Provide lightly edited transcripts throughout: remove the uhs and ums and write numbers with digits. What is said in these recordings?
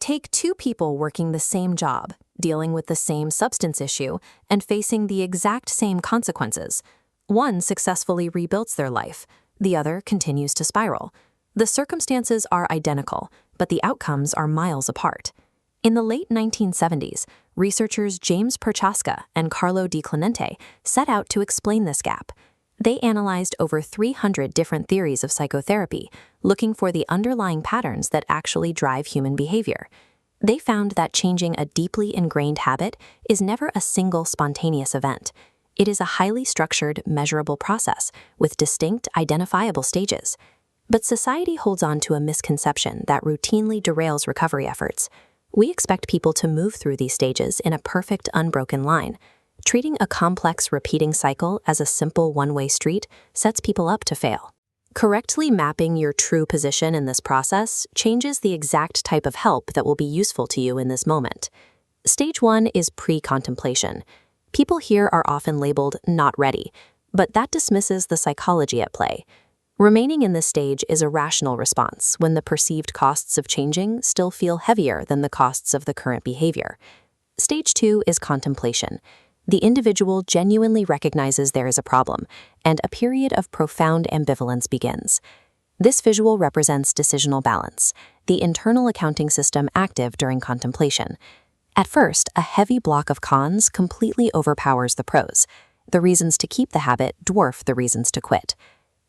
Take two people working the same job, dealing with the same substance issue, and facing the exact same consequences. One successfully rebuilds their life, the other continues to spiral. The circumstances are identical, but the outcomes are miles apart. In the late 1970s, researchers James Prochaska and Carlo Di Clemente set out to explain this gap. They analyzed over 300 different theories of psychotherapy, looking for the underlying patterns that actually drive human behavior. They found that changing a deeply ingrained habit is never a single spontaneous event. It is a highly structured, measurable process with distinct, identifiable stages. But society holds on to a misconception that routinely derails recovery efforts. We expect people to move through these stages in a perfect, unbroken line. Treating a complex, repeating cycle as a simple one-way street sets people up to fail. Correctly mapping your true position in this process changes the exact type of help that will be useful to you in this moment. Stage 1 is pre-contemplation. People here are often labeled not ready, but that dismisses the psychology at play. Remaining in this stage is a rational response when the perceived costs of changing still feel heavier than the costs of the current behavior. Stage 2 is contemplation. The individual genuinely recognizes there is a problem, and a period of profound ambivalence begins. This visual represents decisional balance, the internal accounting system active during contemplation. At first, a heavy block of cons completely overpowers the pros. The reasons to keep the habit dwarf the reasons to quit.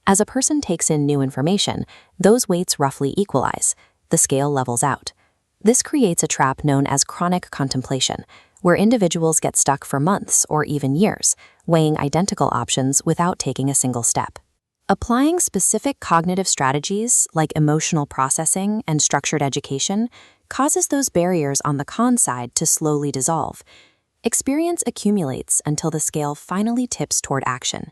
As a person takes in new information, those weights roughly equalize. The scale levels out. This creates a trap known as chronic contemplation, where individuals get stuck for months or even years, weighing identical options without taking a single step. Applying specific cognitive strategies like emotional processing and structured education causes those barriers on the con side to slowly dissolve. Experience accumulates until the scale finally tips toward action.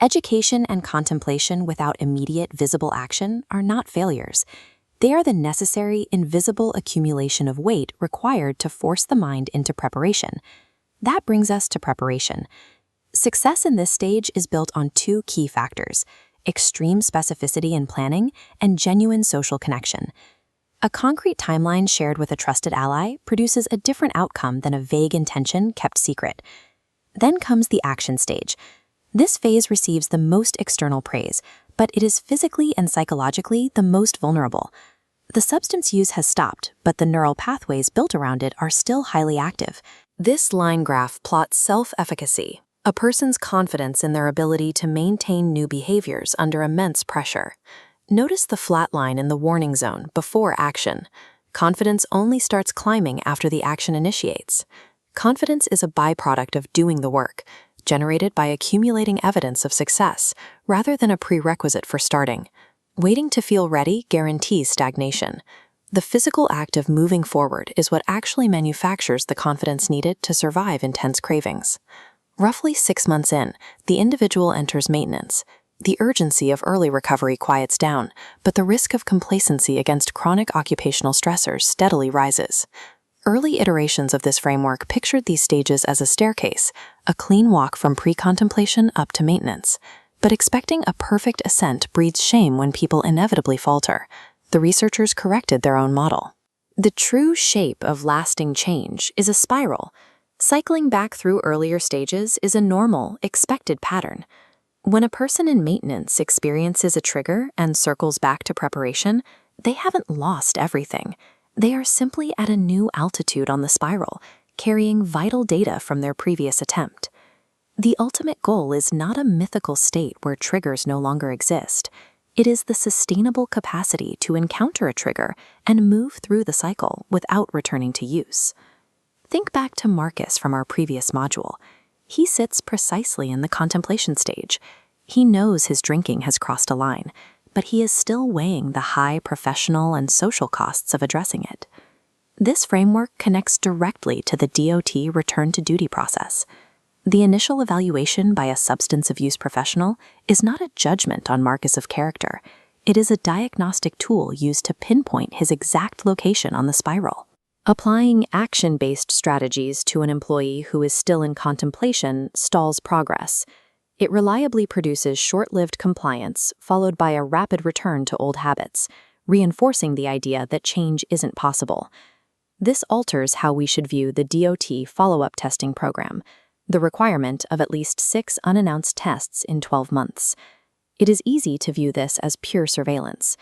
Education and contemplation without immediate visible action are not failures. They are the necessary, invisible accumulation of weight required to force the mind into preparation. That brings us to preparation. Success in this stage is built on two key factors: extreme specificity in planning and genuine social connection. A concrete timeline shared with a trusted ally produces a different outcome than a vague intention kept secret. Then comes the action stage. This phase receives the most external praise, but it is physically and psychologically the most vulnerable. The substance use has stopped, but the neural pathways built around it are still highly active. This line graph plots self-efficacy, a person's confidence in their ability to maintain new behaviors under immense pressure. Notice the flat line in the warning zone before action. Confidence only starts climbing after the action initiates. Confidence is a byproduct of doing the work, generated by accumulating evidence of success, rather than a prerequisite for starting. Waiting to feel ready guarantees stagnation. The physical act of moving forward is what actually manufactures the confidence needed to survive intense cravings. Roughly 6 months in, the individual enters maintenance. The urgency of early recovery quiets down, but the risk of complacency against chronic occupational stressors steadily rises. Early iterations of this framework pictured these stages as a staircase, a clean walk from pre-contemplation up to maintenance. But expecting a perfect ascent breeds shame when people inevitably falter. The researchers corrected their own model. The true shape of lasting change is a spiral. Cycling back through earlier stages is a normal, expected pattern. When a person in maintenance experiences a trigger and circles back to preparation, they haven't lost everything. They are simply at a new altitude on the spiral, carrying vital data from their previous attempt. The ultimate goal is not a mythical state where triggers no longer exist. It is the sustainable capacity to encounter a trigger and move through the cycle without returning to use. Think back to Marcus from our previous module. He sits precisely in the contemplation stage. He knows his drinking has crossed a line, but he is still weighing the high professional and social costs of addressing it. This framework connects directly to the DOT return to duty process. The initial evaluation by a substance abuse professional is not a judgment on Marcus's character. It is a diagnostic tool used to pinpoint his exact location on the spiral. Applying action-based strategies to an employee who is still in contemplation stalls progress. It reliably produces short-lived compliance, followed by a rapid return to old habits, reinforcing the idea that change isn't possible. This alters how we should view the DOT follow-up testing program, the requirement of at least 6 unannounced tests in 12 months. It is easy to view this as pure surveillance.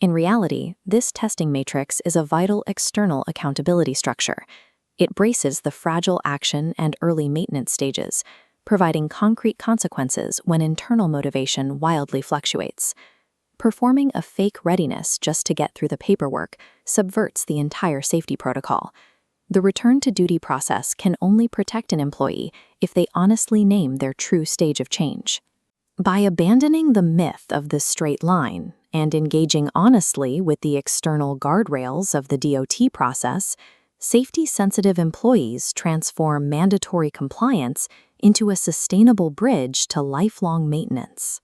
In reality, this testing matrix is a vital external accountability structure. It braces the fragile action and early maintenance stages, providing concrete consequences when internal motivation wildly fluctuates. Performing a fake readiness just to get through the paperwork subverts the entire safety protocol. The return-to-duty process can only protect an employee if they honestly name their true stage of change. By abandoning the myth of the straight line and engaging honestly with the external guardrails of the DOT process, safety-sensitive employees transform mandatory compliance into a sustainable bridge to lifelong maintenance.